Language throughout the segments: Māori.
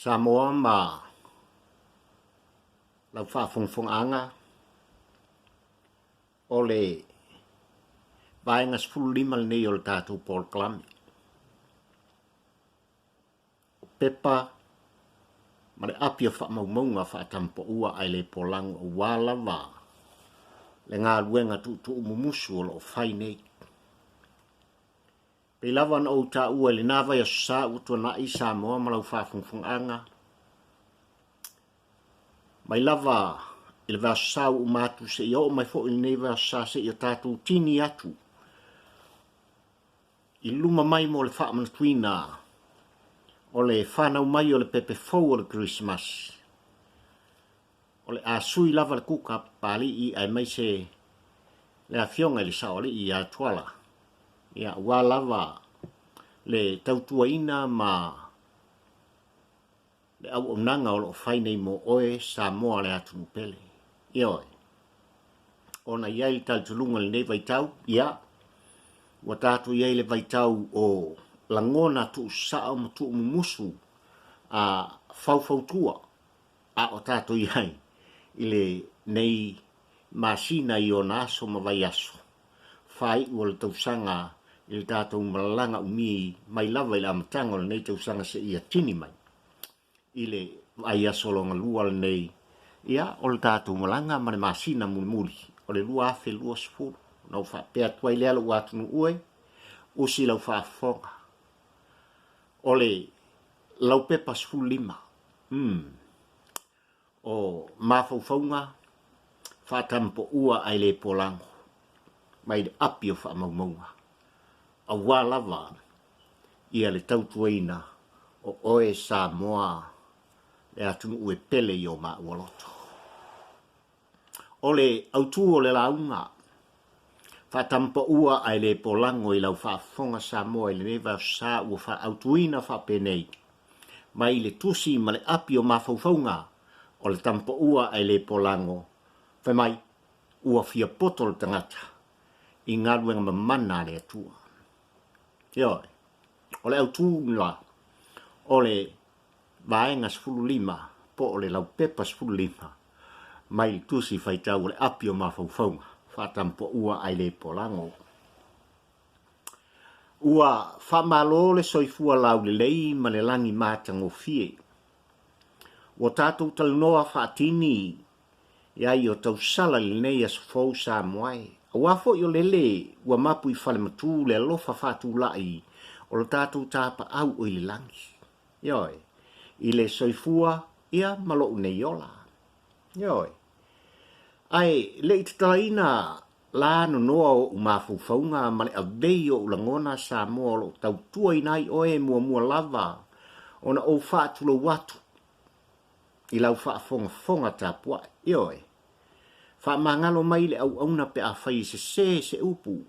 Samoa ma lau whaafongfonga o le Vaega 15 nei o le tātou Paul Klami. Pepa ma le api o whaamaumaunga Tama Poua ai le Polago o wālawa le ngā luenga tu umumusu o lo whai nei. Pei lava na o tā ua le nāwai o sa utua na i Samoa ma lau whaafongfonga. Mai lava i le vā sa u mātu se i o mai fo i nei vā sa se i o tātou tini atu. I luma mai mo le Faaautuina o le whanau mai o le pepe fau o le Christmas. O le asui lava le kuka pali i ai mai se le awhionga le saole i Atua. Ia wā lava le tautuaina ma le au onanga o lo whainei mo oe Samoa le atu pele. Ioi. Ona iai tautulunga le nei vaitau, ia. Wa tātu iai le vaitau o langona tu sao ma tu umusu a Faaautua a o tātu iai i le nei masina i o naso ma vai aso. Whai ua le tausanga i le tātou malanga umi mai lava i le amatanga o le nei tausanga se ia tini mai. I le ai aso longa lua le nei ia o le tātou malanga ma le masina muli o le lua afe lua sifuru. Nau whapea tuai lea lo watunu ue, usi lau whaafonga. O le lau pepa 15. O mawhauwhaunga, Tama Poua ai le Polago. Mai le api o whaamaumaunga. A wālawa ia le tautuaina o oe Samoa le atunu ue pele i o maaualoto. O le autu o le launga, Tama Poua ai le Polago i lau whaafonga Samoa i le newa sa ua Faaautuina whapenei. Mai le tusi ma le api o mawhauwhaunga o le Tama Poua ai le Polago. Whai mai ua fiapoto le tagata i galuega mamana le Atua. Ioi, o le autu la o le Vaega 15 po o le lau pepa 15 mai tusi whaitau o le api o mawhauwhaunga. Tama Poua ai le Polago. Ua whamalo le soifua lau le lei ma le langi mātango fie. Ua tātou talunoa whaatini iai o tausala le nei as fau Samoai. A wafo i o lele ua mapu i whale matu le alofa whātu lai o le tātou tāpa au o i le langi. Ioi, i le soifua ia malo nei ola. Ioi. Ai, le italaina la no noa o umawhauwhaunga ma le avei o ulangona Samoa lo tautua inai oe mua lava o na o whaatulo watu i lau whaafonga tāpua. Ioi, whaamangalo mai le au auna pe a whai se upu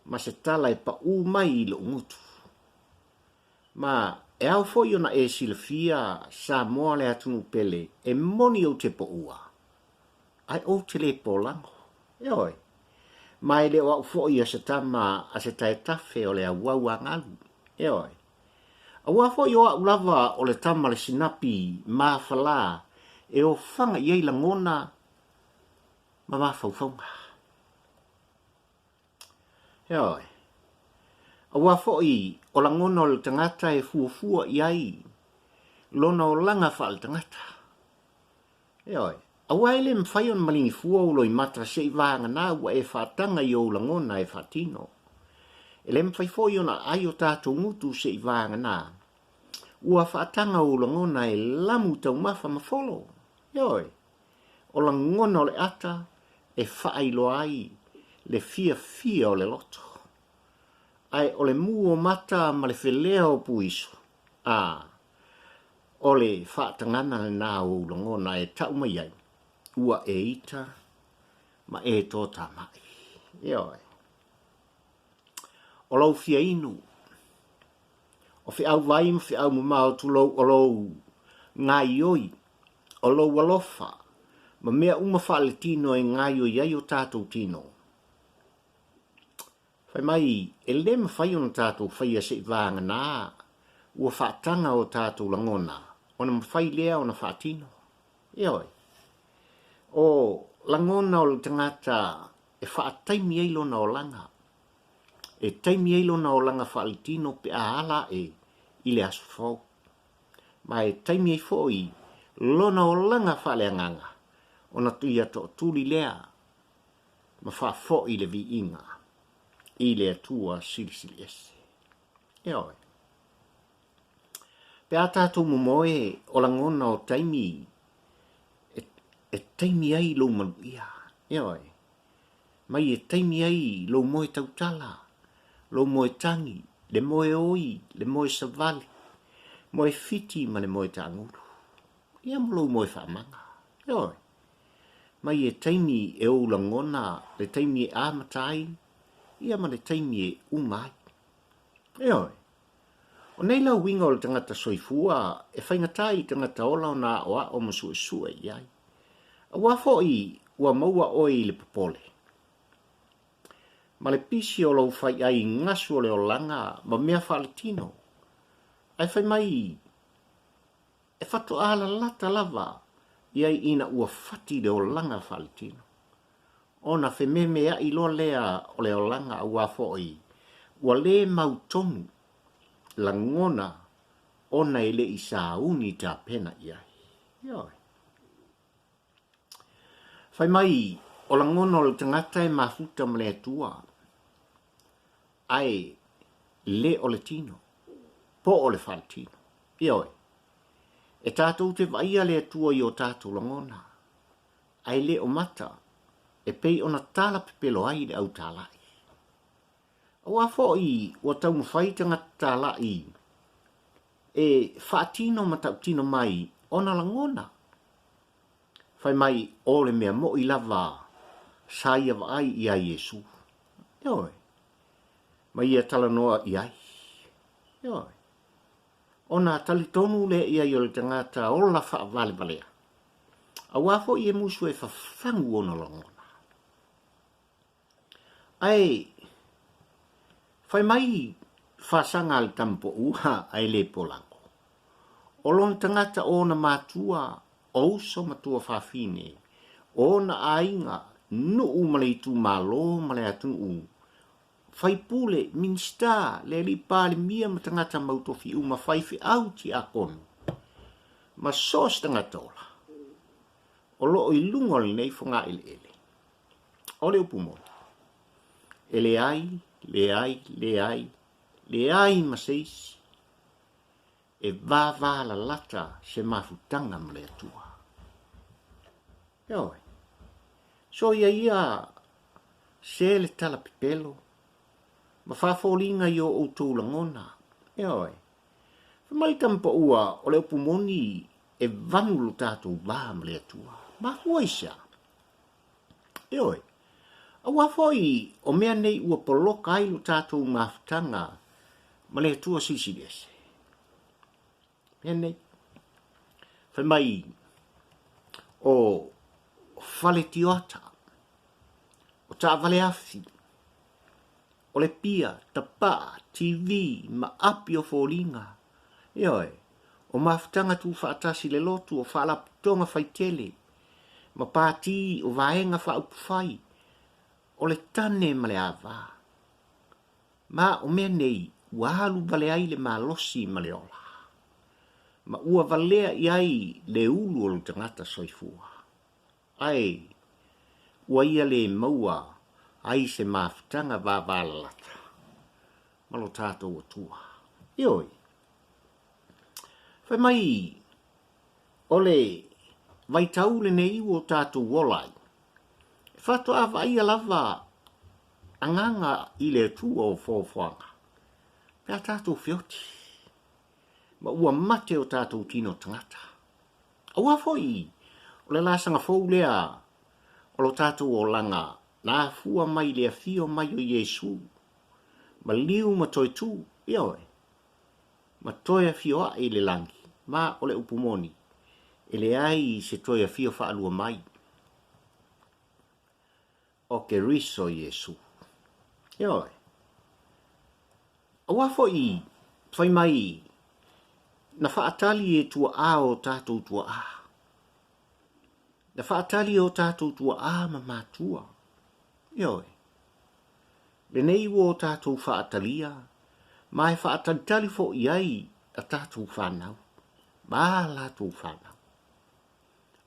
ma se tala e pa u mai i le ungutu. Ma e au foi ona e silafia Samoa le atunu pele e moni o te Poua. Ai o te le Polago. Ioi. Mai le o foi a se tama a se tae tafe o le awau angalu. Ioi. A wa foi o lava o le tama le sinapi ma fala e o fanga iei langona ma mawhauwhaunga. Ioi. A wa foi o langona o le tangata e fuafua iai lona o langa wha le tangata. Ioi. A waile mwhai on malingi fua ulo i matra se i vanga nā ua e whaatanga i o langona e whaatino. E le mwhai foi ona ai o tātou ngutu se i vanga nā. Ua whaatanga o langona e lamu tau mawha mawholo. Ioi, o langona o le ata e whailo ai le fia o le loto. Ai o le mua mata ma le whelea o puiso. O le whaatangana le nā o langona e tau mai ai. Ua e ita, ma e tō tamai. Ioi. O lau fia inu. O fi au vai ma fi au mamau tu lau o lau ngā ioi. O lau alofa. Ma mea uma whaale tino e ngā ioi ai o tātou tino. Whai mai, e le ma whai ona tātou whai a se i vāanga nā. Ua whaatanga o tātou langona. ona mawhai lea ona whaatino. Ioi. O langona o le tangata e whaataimi eilo na o langa. E taimi eilo na o langa whaalitino pe a ala e ile asu fau. Ma e taimi e foi lona o langa whaaleanganga. Ona tuia to tuli lea ma wha fo i le vi inga. I le atua sili ese. Ioi. Pe a tātou mumoe o langona o taimi e taimi ai lo maluia. Ioi. Mai e taimi ai lo moe tautala. Lo moe tangi. Le moe oi. Le moe savali. Moe fiti ma le moe tanguru. Ia lo moe whaamanga. Ioi. Mai e taimi e o langona. Le taimi e amatai. Ia ma le taimi e umai. Ioi. O nei lau winga o le tangata soifua, e whaingatai tangata ola o nā oa o masu e sua iai. A wafo i ua maua oi le popole. Ma le pisi o lau whai ai ngasu o le o langa, ma mea whaletino. Ai whai mai, e whatu ala lata lava, iai ina ua whati le o langa whaletino. Ona whe memea i loa lea o le o langa a wafo i, ua le mautonu, langona ona ele i sauni ta pena iai. Ioi. Whai mai, o langona o le tangata e mafuta ma le atua. Ai, le o le tino. Po o le whaletino. Ioi. E tātou te vaia le atua i o tātou langona. Ai le o mata. E pei ona tala pepelo ai le au tālai. O a fo i o tau mwhai tangata tālai. E whaatino ma tautino mai ona langona. Whai mai o le mea mo i lava saia wa ai i a Yesu. Ioi. Mai ia tala noa i ai. Ioi. Ona talitonu le ia i o le tangata o la wha vale valea. A wafo i e musu e whawhangu ona langona. Ai, whai mai whasanga al Tama Poua ai le Polago. O lon tangata o na matua, o uso matua whawhine, o na ainga, nu umaleitu malo male atun u. Whai pule, minsta, le li pāle mia ma tangata mautofi u ma whaifi au ti a konu. Ma sos tangata ola. O lo i lungol nei whanga ele. O le upumoni. Ele ai, le ai, le ai, le ai ma seisi. E vā la lata se mafutanga ma le atua. Ioi. So ia se le tala pipelo. Ma whafolinga i o tū langona. Ioi. Mai Tama Poua o le upumoni e vanulu tātou vā ma le atua. Ma huaisa. Ioi. A wafoi o mea nei ua poloka ailu tātou mafutanga ma le atua sisidese. Mea nei. Whai mai o whale tiota, o tā vale afi, o le pia, tapa, TV, ma api o fōlinga. Ioi, o mafutanga tu whaatasi le lotu o whaalaputonga whaitele, ma pāti o vaenga whaupufai, o le tane ma le awa. Ma o mea nei, ua halu vale ai le malosi ma le ola. Ma ua valea i ai le ulu o le tangata soifua. Ai, ua ia le maua, ai se mafutanga vāvalalata. Malo tātou atua. Ioi. Whai mai, ole, vai taule nei o tātou wolai. Whato a vai lava anganga i le tua o fōwhanga. Pea tātou whioti. Ma ua mate o tātou tino tangata. A ua foi, o le lasanga fōu lea, o lo tātou o langa, nā fua mai lea fio mai o Yesu. Ma liu ma toi tū, ioi. Ma toi a fio a e le langi, ma o le upumoni. E le ai se toi a fio whaalua mai. O ke riso Yesu. Ioi. A ua foi, whai mai, na whaatali e tua a o tātou tua a. Na whaatali o tātou tua a ma mātua. Ioi. Le nei o tātou whaatalia, mai whaatalitali fo iai a tātou whanau. Mā lātou whanau.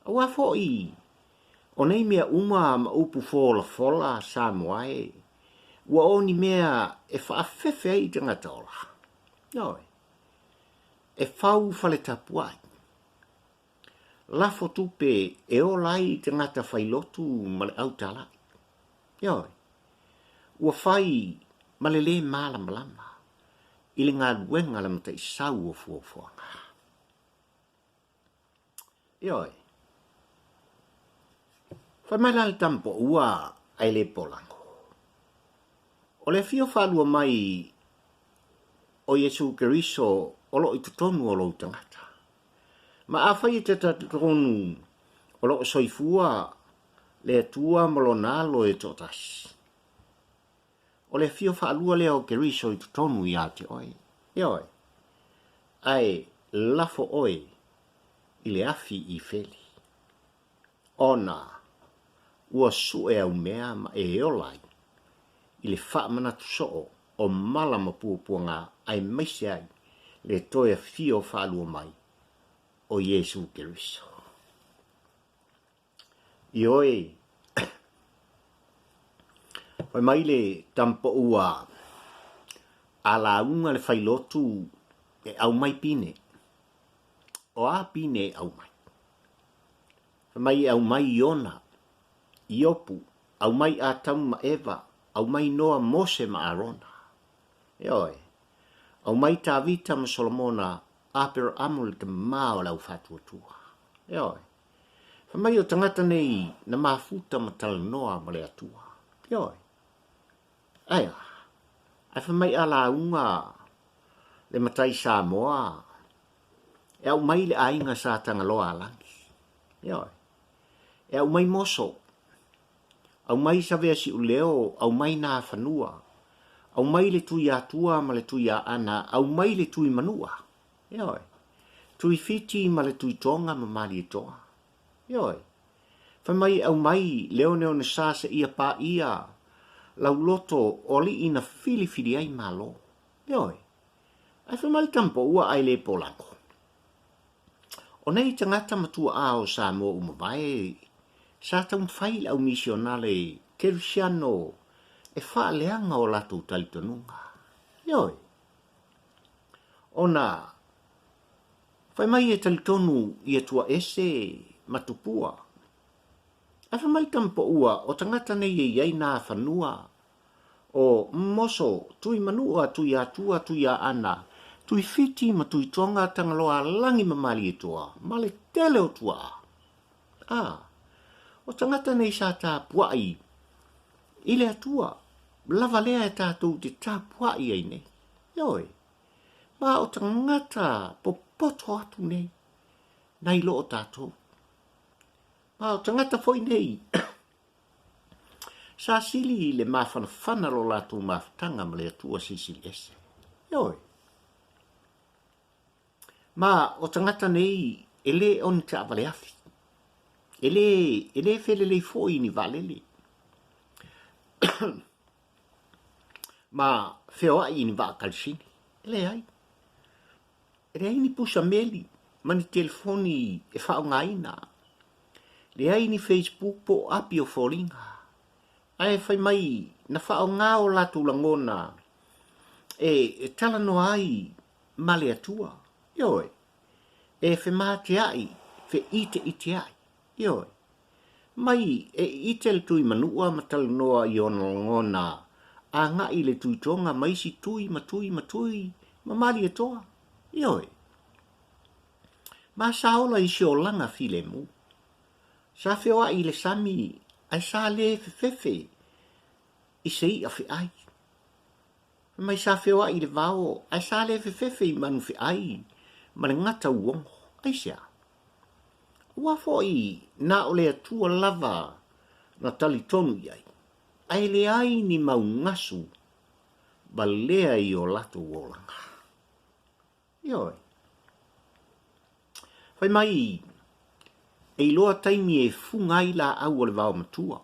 Awa fo i, o nei mea uma ma upu fola fola sa moae, ua o ni mea e whaafefe ai tangata ola. Ioi. E whau whale tapuai. Lafo tupe e o lai tangata whailotu ma le au talai. Ioi. Ua whai ma le le malama lama. Ile ngā luenga lama ta isau o fuafuanga. Ioi. Whai mai lale tampo ua ai le Polago. O le fio whalua mai o Yesu Keriso o lo i tutonu o lo tangata. Ma a whai te tatonu o lo soifua le atua malonalo e totasi. O le fio whaalua lea o Keriso i tutonu i ate oi. Ioi. Ai lafo oi i le afi i feli. Ona ua sue au mea ma e olai i le whaamanatu soo o malama puapuanga ai maise ai le toia fio whaalua mai o Yesu Keriso. Ioi, wai mai le tampo ua a la unga le whailotu e au mai pine. O a pine au mai. Wai mai au mai Iona, Iopu, au mai a tamu ma Eva, au mai Noa Mose ma Arona. Ioi, au mai Tavita ma Solomona, apero amul te mao lau fatua tua. Ioi, wai mai o tangata nei na mafuta ma talanoa ma le atua. Ioi, aia, ai wai mai ala unga le matai Samoa, e au mai le ainga sa tangaloa alangi. Ioi, e au mai moso, au mai savea si uleo, au mai na whanua, au mai le tui atua ma le tui a ana, au mai le tui manua. Ioi, tui fiti ma le tui tonga ma mali e toa. Ioi, whai mai au mai leo neo na sasa ia pa ia, lau loto oli ina fili ai malo. Ioi, ai whai mai tampo ua ai le Polago. O nei tangata matua ao sa mo umawai, sa taum whaile au misionale Kerisiano e whaaleanga o latu talitonunga. Ioi. Ona, whai mai e talitonu i atua ese matupua. A whai mai tampo ua o tangata nei e iei nā whanua o moso tui manua tui atua tui a ana tui fiti ma tui tonga tangaloa langi mamali e toa ma le tele o tua. O tangata nei sa tā puai i le atua lava lea e tātou te tā puai ai nei. Ioi, ma o tangata popoto atu nei nai lo o tātou. Ma o tangata foi nei sa sili le mawhanawhana lo lātou mawhtanga ma le atua sisili ese. Ioi. Ma o tangata nei ele on te avale afi. Ele fele le foi ni valele. Ma feo ai ni va kalsini. Ele ai. Ele ai ni pusa meli. Ma ni telefoni e whao ngaina. Le ai ni Facebook po api o foringa. Ai whai mai na whao ngā o latu langona. E tala no ai male atua. Ioi. E whe māte ai. Whe ite ai. Ioi. Mai e ite le tui manua matala noa i ona langona. A ngā i le tui tonga mai si tui matui. Ma mali atoa. Ioi. Ma saola i si o langa file mu. Sa whioa i le sami ai sa le fefe i se i a whi ai. Mai sa whioa i le vao ai sa le fefe i manu whi ai. Ma le ngata uongo. Ai sia. Ua foi na o le atua lava na tali tonu iai. Ai le ai ni mau ngasu ba lea i o lato wolanga. Ioi. Whai mai, e loa taimi e fungai la au o le vao matua.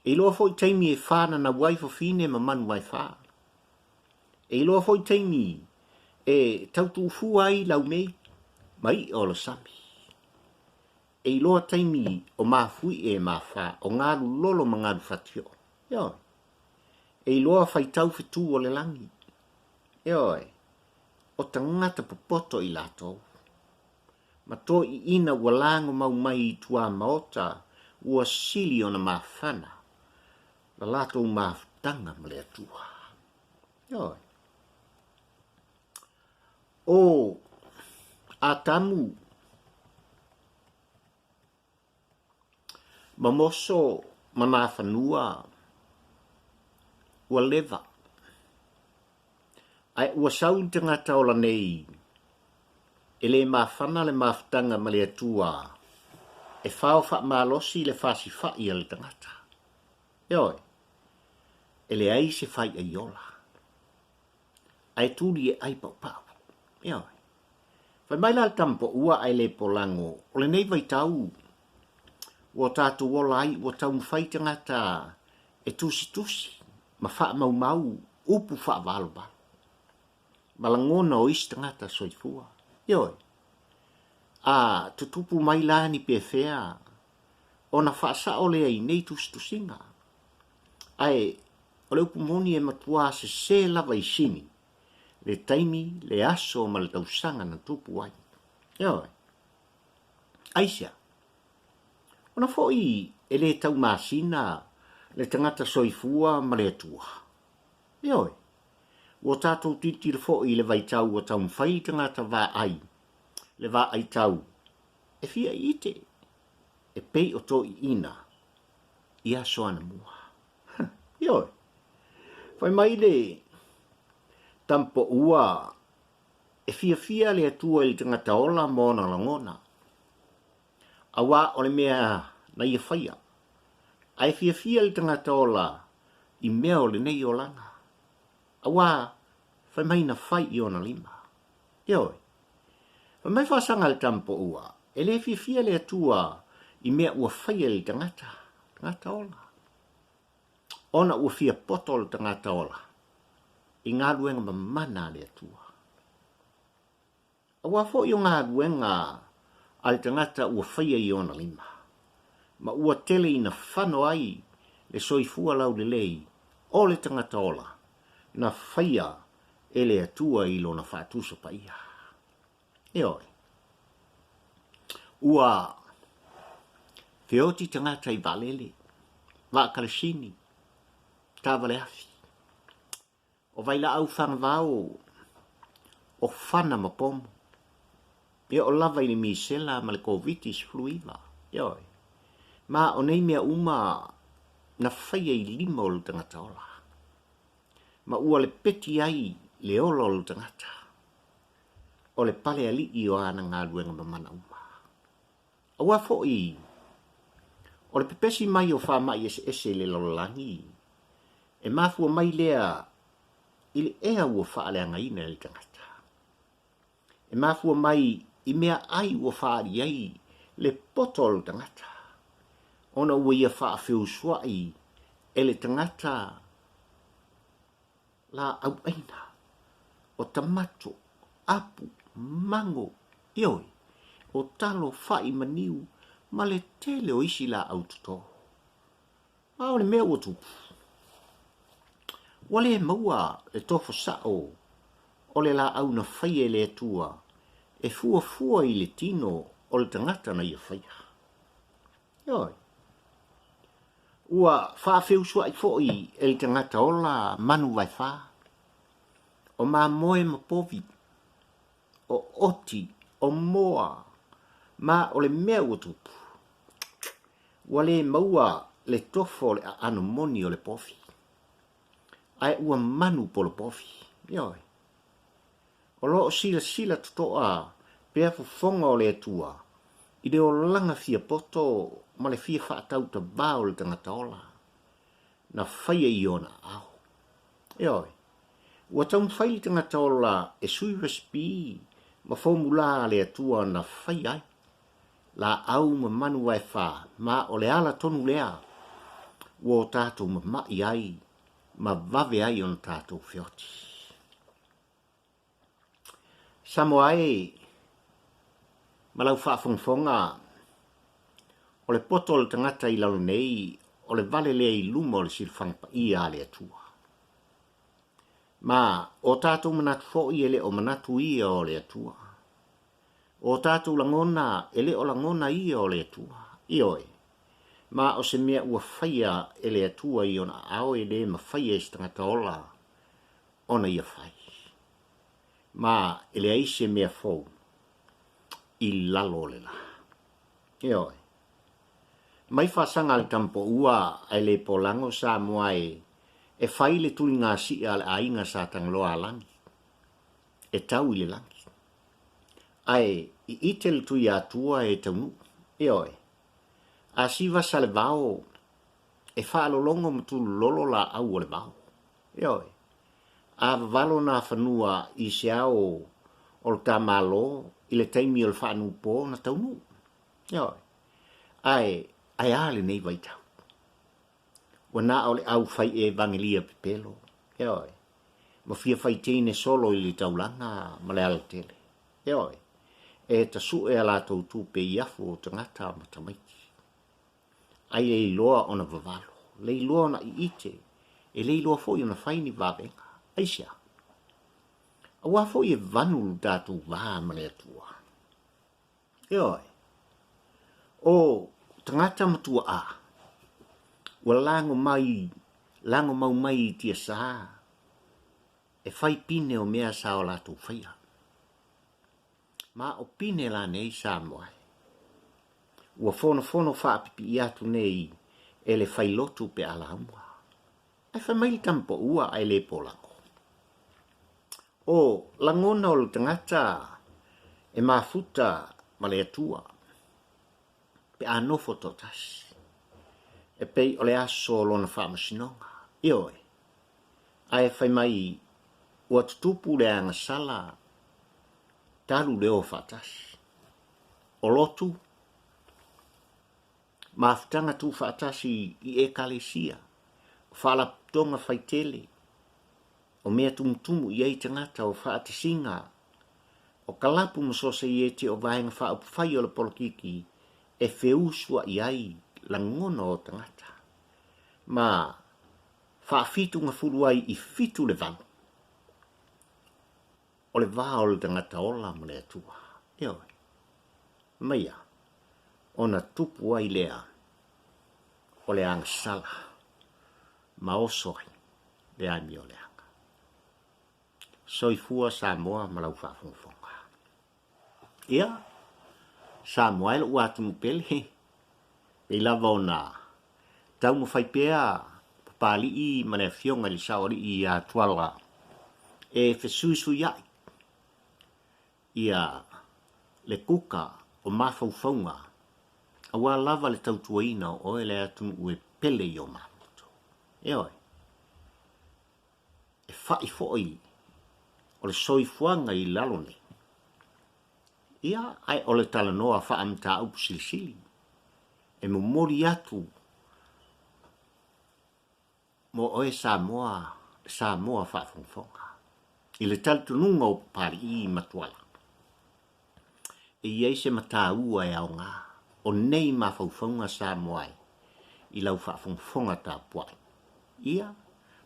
E loa foi taimi e whana na waifo fine ma manu mai wha. E loa foi taimi e tautu fuai lau mei, mai o lo sami. E loa taimi o mafui e mawha, o ngaru lolo ma ngaru fatio. Yo. E loa fai tau fitu o le langi. Yo. O tangata popoto i lato. Ma to i ina walango mau mai i tua maota, ua sili o na mawhana. La lato mawhtanga ma le atua. Yo. O atamu mamoso manawhanua ua leva. Ai ua saun tangata ola nei e le mawhana le mawhtanga ma le atua e whao wha malosi le whasi whai le tangata. Yoi, e le ai se whai a iola. Ai tūri e ai pau pau. Yoi. Whai mai la tampo ua ai le Polago, o le nei vai tau. Ua tātou wola ai, ua tau mwhai tangata e tusi tusi, ma wha mau mau, upu wha valo valo. Malangona o isi tangata soifua. Yoi. A tutupu mai la ni pewhea, o na wha sa o le ai nei tusi tusinga. Ai, o le upu moni e matua se lava i sini. Le taimi, le aso ma le tausanga na tupu ai. Yoi. Aisia. Ona foi e le tau masina le tangata soifua ma le atua. Yoi. Ua tātou titi le foi le vai tau o tau mwhai tangata vā ai. Le vā ai tau. E fia ite. E pei o to i ina. I aso ana mua. Yoi. Whai mai le tampo ua e fia le atua i tangata ola mona langona. Awa o le mea na ia whaia. Ai fia le tangata ola i mea o le nei o langa. Awa whai mai na whai i ona lima. Ioi. Whai mai whasanga le tampo ua. E le fia le atua i mea ua whaia le tangata. Tangata ola. Ona ua fiapoto le tangata ola. I ngā ruenga mamana le atua. Awa fo i o ngā ruenga al tangata ua whaia i ona lima. Ma ua tele ina whano ai le soifua lau le lei o le tangata ola na whaia e le atua i lo na whaatusa pa ia. Eoi. Ua feoti tangata i valele, vakalasini, tāwale afi. O vaila au whanavao o whana mapomo. E o lava i misela ma le covitis fluiva. Ioi. Ma o nei mea uma na whaia i lima o le tangata ola. Ma ua le peti ai le ola o le tangata. O le pale ali i o ana ngā luenga mamana uma. Aua fo i. O le pepesi mai o wha mai ese le lolangi. E mafua mai lea ili ea ua wha le angaina le tangata. E mafua mai i mea ai ua whaari ai le potol tangata. Ona ua ia wha whiu swai e le tangata la au aina o tamato, apu, mango, ioi, o talo whai maniu ma le tele o isi la au tuto. Mao le mea ua tupu. Wale maua le tofo sao o le la au na whaia le atua e fua i le tino o le tangata na ia whaia. Ioi. Ua whawhiu sua i fwoi e le tangata o la manu vai wha. O ma moe ma povi. O oti, o moa. Ma o le mea ua tupu. Wale maua le tofo le ano moni o le povi. Ai ua manu po le povi. Ioi. O loo sila tutoa pea fufonga o le atua. I le o langa fiapoto ma le fia whaatau ta bao le tangata ola. Na whaia i ona au. Ioi. Ua tau mwhai le tangata ola e sui recipe Ma formula le atua na fai ai. La au ma manu ai wha, ma o le ala tonu lea. Wo tātou ma mai ai, ma vave ai on tātou whioti. Samo ai, ma lau whaafongfonga, o le poto o le tangata I lau nei, o le vale lea I luma o le silfangpa I a le atua. Ma o tātou manatu fo'i ele o manatu ia o le atua. O tātou langona ele o langona ia o le atua. Ioi. Ma o se mea ua whaia ele atua I ona ao ele ma whaia I stangata ola. Ona ia whai. Ma ele aise mea fau. I lalo le la. Ioi. Mai whasanga le Tama Poua ai le Polago sa moai e whai le tui ngā si ale ainga sa tangloa langi. E tau I le langi. Ai, I ite le tui atua e taunu. Ioi. A siva sa le vao e whaalolongo matulu lolo la au o le vao. Ioi. A valo na whanua I se ao o le tamalo I le taimi o le whaanu po na taunu. Ioi. Ai ale nei vai tau. Wana o le au fai e vangelia pepelo. Ioi. Ma fia fai teine solo I le taulanga ma le ala tele. Ioi. E ta su e ala tau tu pe iafu o tangata ma tamaiki. Ai e loa ona vavalo. Le loa na I ite. E le loa foi ona fai ni vavenga. Aisia. Awa foi e vanulu datu vaa ma le atua. Ioi. O tangata matua a. Wa lango mau mai tia sa. E fai pine o mea sa o latu faya. Ma o pine la nei sa moai. Ua fono whaapipi I atu nei e le fai lotu pe ala umwa. Ai whai mai Tama Poua ai le Polago. O langona o le tangata e mafuta ma le atua. Pe anofo totasi. E pei o le aso lona whaamasinonga. Ioi. Ai whai mai ua tutupu le anga sala talu leo whaatasi. O lotu mafutanga tu whaatasi I e kalesia. Whala tonga whaitele. O mea tumutumu I ei tangata o whaatisinga. O kalapu masose I e te o vaenga whaupwhai o le polokiki e wheusua I ai langona o tangata. Ma whaafitu ngā furuai I fitu le vanu. O le vā o le tangata ola ma le atua. Ioi. Maia. Ona tupu ai lea. O le anga sala. Ma osoi. Le aimi o le anga. Soifua Samoa ma lau whaafonga. Ia. Samoa ele ua atu mupele. E lava ona. Tau mo fai pea. Papali I mane fionga li saori I Atua. E fesuisu iai. Ia le kuka o mafaufaunga. Awa lava le tautuaina o ele atu ue pele I o mamuto. Eoi. E fai foi. O le soifuanga I lalone. Ia ai o le talanoa whaamta upu silisili. E mo mori atu. Mo oe Samoa whaafongfonga. I le taltununga o pari I matuala. E iei se mata ua e au ngā. O nei mawhauwhaunga Samoa I lau whaafongfonga tā puai. Ia,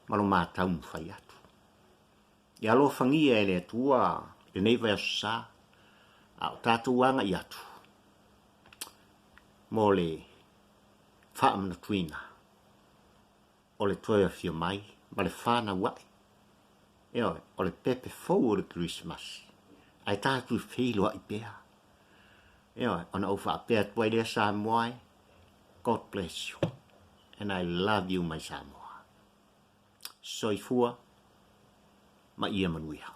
malo mātau mwhai atu. I alo whangia e le atua, le nei vai asu sā, a o tātou wanga I atu. Mo le whaamatuina. O le toia fio mai, ma le whāna wai. Eo, o le pepe fau o le Christmas. Ai tātou whilo I pēa. Eo, ona au whaapea tuai lea Samoa. God bless you. And I love you, my Samoa. Soifua, ma ia manuia.